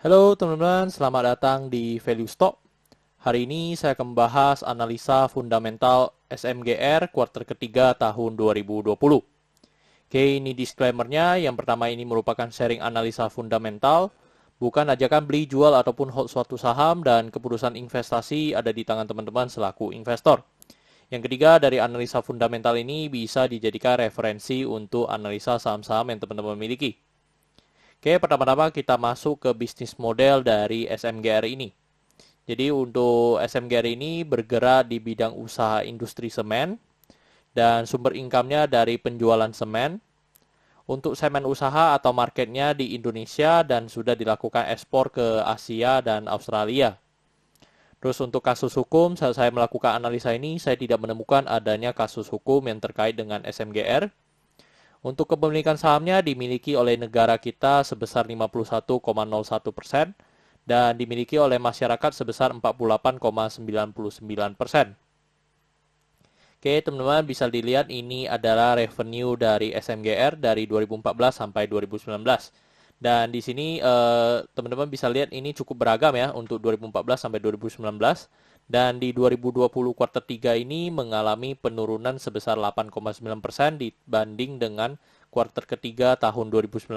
Halo teman-teman, selamat datang di Value Stock. Hari ini saya akan membahas analisa fundamental SMGR kuartal ketiga tahun 2020. Oke, ini disclaimer-nya. Yang pertama, ini merupakan sharing analisa fundamental, bukan ajakan beli, jual, ataupun hold suatu saham, dan keputusan investasi ada di tangan teman-teman selaku investor. Yang ketiga, dari analisa fundamental ini bisa dijadikan referensi untuk analisa saham-saham yang teman-teman miliki. Oke, pertama-tama kita masuk ke bisnis model dari SMGR ini. Jadi untuk SMGR ini bergerak di bidang usaha industri semen dan sumber income-nya dari penjualan semen. Untuk semen usaha atau marketnya di Indonesia dan sudah dilakukan ekspor ke Asia dan Australia. Terus untuk kasus hukum, saat saya melakukan analisa ini, saya tidak menemukan adanya kasus hukum yang terkait dengan SMGR. Untuk kepemilikan sahamnya dimiliki oleh negara kita sebesar 51,01% dan dimiliki oleh masyarakat sebesar 48,99%. Oke, teman-teman bisa dilihat ini adalah revenue dari SMGR dari 2014 sampai 2019. Dan di sini teman-teman bisa lihat ini cukup beragam ya untuk 2014 sampai 2019. Dan di 2020 kuartal 3 ini mengalami penurunan sebesar 8,9% dibanding dengan kuartal ketiga tahun 2019.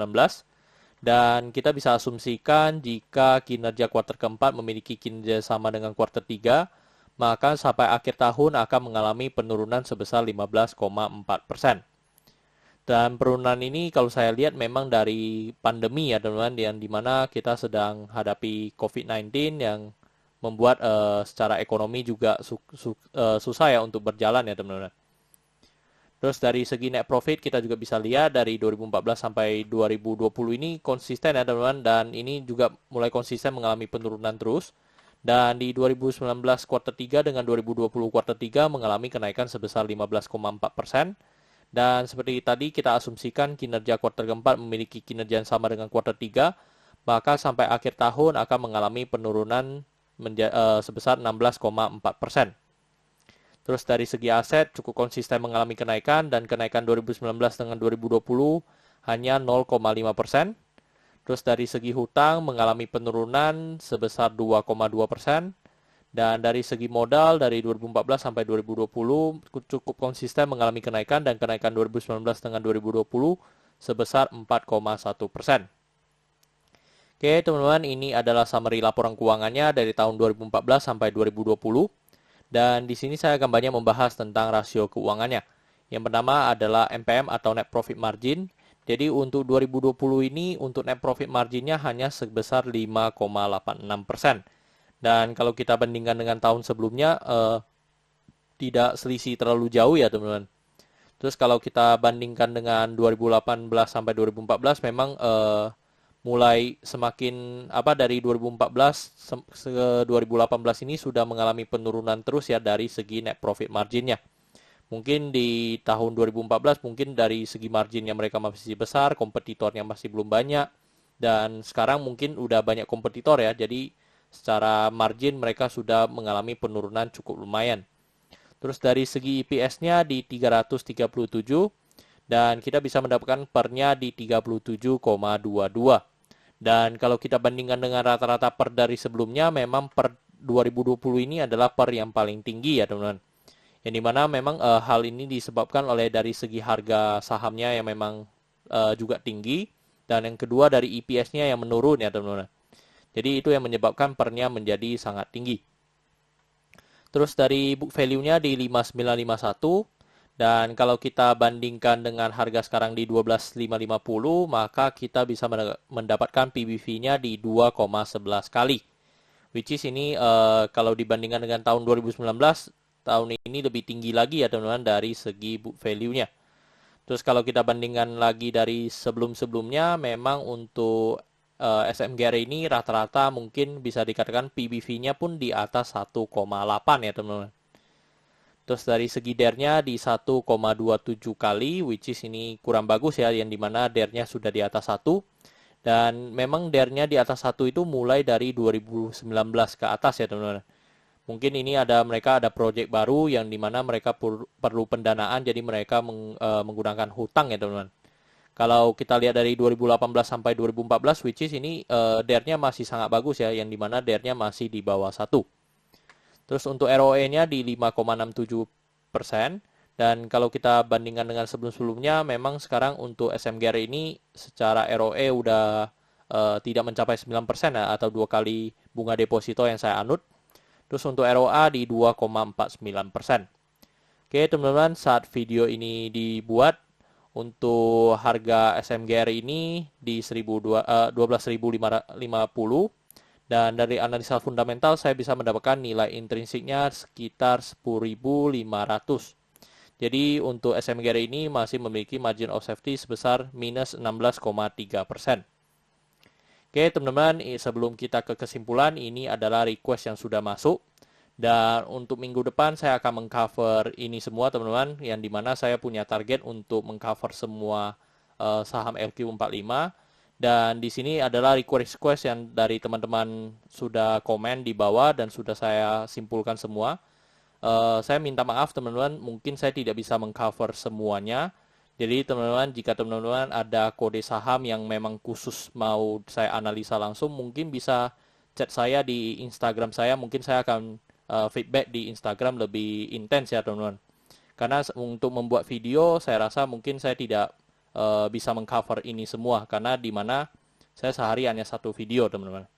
Dan kita bisa asumsikan jika kinerja kuartal keempat memiliki kinerja sama dengan kuartal 3, maka sampai akhir tahun akan mengalami penurunan sebesar 15,4%. Dan penurunan ini kalau saya lihat memang dari pandemi ya teman-teman, yang dimana kita sedang hadapi COVID-19 yang membuat secara ekonomi juga susah ya untuk berjalan ya teman-teman. Terus dari segi net profit kita juga bisa lihat dari 2014 sampai 2020 ini konsisten ya teman-teman, dan ini juga mulai konsisten mengalami penurunan terus. Dan di 2019 kuartal 3 dengan 2020 kuartal 3 mengalami kenaikan sebesar 15,4%. Dan seperti tadi kita asumsikan kinerja kuartal keempat memiliki kinerja yang sama dengan kuartal 3, maka sampai akhir tahun akan mengalami penurunan sebesar 16,4%. Terus dari segi aset cukup konsisten mengalami kenaikan, dan kenaikan 2019 dengan 2020 hanya 0,5%. Terus dari segi hutang mengalami penurunan sebesar 2,2%. Dan dari segi modal dari 2014 sampai 2020 cukup konsisten mengalami kenaikan, dan kenaikan 2019 dengan 2020 sebesar 4,1%. Oke teman-teman, ini adalah summary laporan keuangannya dari tahun 2014 sampai 2020. Dan di sini saya akan banyak membahas tentang rasio keuangannya. Yang pertama adalah NPM atau Net Profit Margin. Jadi untuk 2020 ini untuk net profit marginnya hanya sebesar 5,86%. Dan kalau kita bandingkan dengan tahun sebelumnya tidak selisih terlalu jauh ya teman-teman. Terus kalau kita bandingkan dengan 2018 sampai 2014 memang mulai semakin dari 2014 ke 2018 ini sudah mengalami penurunan terus ya dari segi net profit marginnya. Mungkin di tahun 2014 mungkin dari segi marginnya mereka masih besar, kompetitornya masih belum banyak, dan sekarang mungkin udah banyak kompetitor ya, jadi secara margin mereka sudah mengalami penurunan cukup lumayan. Terus dari segi EPS-nya di 337, dan kita bisa mendapatkan pernya di 37,22. Dan kalau kita bandingkan dengan rata-rata per dari sebelumnya, memang per 2020 ini adalah per yang paling tinggi ya teman-teman. Yang dimana memang hal ini disebabkan oleh dari segi harga sahamnya yang memang juga tinggi, dan yang kedua dari EPS-nya yang menurun ya teman-teman. Jadi itu yang menyebabkan pernya menjadi sangat tinggi. Terus dari book value-nya di 5951, dan kalau kita bandingkan dengan harga sekarang di 12.550, maka kita bisa mendapatkan PBV-nya di 2,11 kali. Which is ini kalau dibandingkan dengan tahun 2019, tahun ini lebih tinggi lagi ya teman-teman dari segi book value-nya. Terus kalau kita bandingkan lagi dari sebelum-sebelumnya, memang untuk SMGR ini rata-rata mungkin bisa dikatakan PBV-nya pun di atas 1,8 ya teman-teman. Terus dari segi DER-nya di 1,27 kali, which is ini kurang bagus ya, yang dimana DER-nya sudah di atas 1. Dan memang DER-nya di atas 1 itu mulai dari 2019 ke atas ya teman-teman. Mungkin ini mereka ada proyek baru yang dimana mereka perlu pendanaan, jadi mereka menggunakan hutang ya teman-teman. Kalau kita lihat dari 2018 sampai 2014, which is ini DER-nya masih sangat bagus ya, yang dimana DER-nya masih di bawah 1. Terus untuk ROE-nya di 5,67%. Dan kalau kita bandingkan dengan sebelum-sebelumnya, memang sekarang untuk SMGR ini secara ROE udah tidak mencapai 9% ya, atau 2 kali bunga deposito yang saya anut. Terus untuk ROA di 2,49%. Oke teman-teman, saat video ini dibuat, untuk harga SMGR ini di 12.550, dan dari analisa fundamental saya bisa mendapatkan nilai intrinsiknya sekitar 10.500. Jadi untuk SMGR ini masih memiliki margin of safety sebesar minus 16,3%. Oke teman-teman, sebelum kita ke kesimpulan, ini adalah request yang sudah masuk. Dan untuk minggu depan saya akan mengcover ini semua teman-teman, yang dimana saya punya target untuk mengcover semua saham LQ45. Dan di sini adalah request yang dari teman-teman sudah komen di bawah dan sudah saya simpulkan semua. Saya minta maaf teman-teman, mungkin saya tidak bisa mengcover semuanya. Jadi teman-teman, jika teman-teman ada kode saham yang memang khusus mau saya analisa langsung, mungkin bisa chat saya di Instagram saya. Mungkin saya akan feedback di Instagram lebih intens ya teman-teman. Karena untuk membuat video, saya rasa mungkin saya tidak bisa mengcover ini semua. Karena di mana saya sehari hanya satu video teman-teman.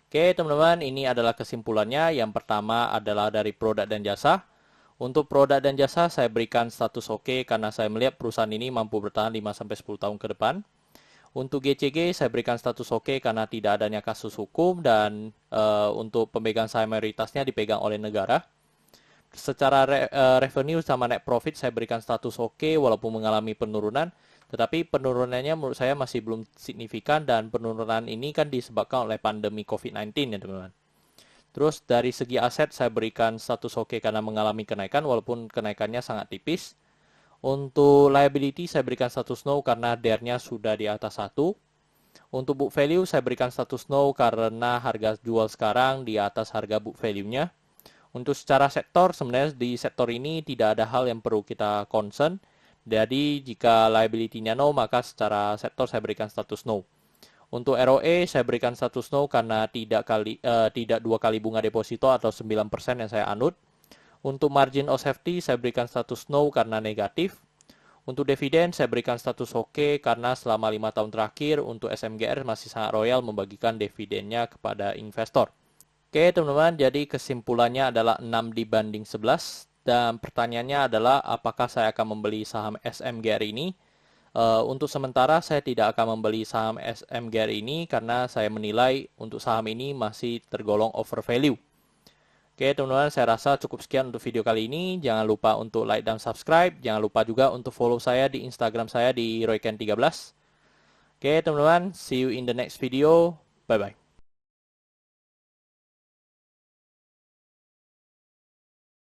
Oke teman-teman, ini adalah kesimpulannya. Yang pertama adalah dari produk dan jasa. Untuk produk dan jasa saya berikan status oke karena saya melihat perusahaan ini mampu bertahan 5-10 tahun ke depan. Untuk GCG saya berikan status oke karena tidak adanya kasus hukum dan untuk pemegang saham mayoritasnya dipegang oleh negara. Secara revenue sama net profit saya berikan status oke walaupun mengalami penurunan. Tetapi penurunannya menurut saya masih belum signifikan dan penurunan ini kan disebabkan oleh pandemi COVID-19 ya teman-teman. Terus dari segi aset saya berikan status oke karena mengalami kenaikan walaupun kenaikannya sangat tipis. Untuk liability saya berikan status no karena DER-nya sudah di atas 1. Untuk book value saya berikan status no karena harga jual sekarang di atas harga book value-nya. Untuk secara sektor sebenarnya di sektor ini tidak ada hal yang perlu kita concern. Jadi jika liability-nya no, maka secara sektor saya berikan status no. Untuk ROE saya berikan status no karena tidak 2 kali bunga deposito atau 9% yang saya anut. Untuk margin of safety saya berikan status no karena negatif. Untuk dividen saya berikan status oke karena selama 5 tahun terakhir untuk SMGR masih sangat royal membagikan dividennya kepada investor. Oke teman-teman, jadi kesimpulannya adalah 6 dibanding 11. Dan pertanyaannya adalah apakah saya akan membeli saham SMGR ini? Untuk sementara saya tidak akan membeli saham SMGR ini karena saya menilai untuk saham ini masih tergolong overvalue. Oke teman-teman, saya rasa cukup sekian untuk video kali ini. Jangan lupa untuk like dan subscribe. Jangan lupa juga untuk follow saya di Instagram saya di royken13. Oke teman-teman, see you in the next video. Bye-bye.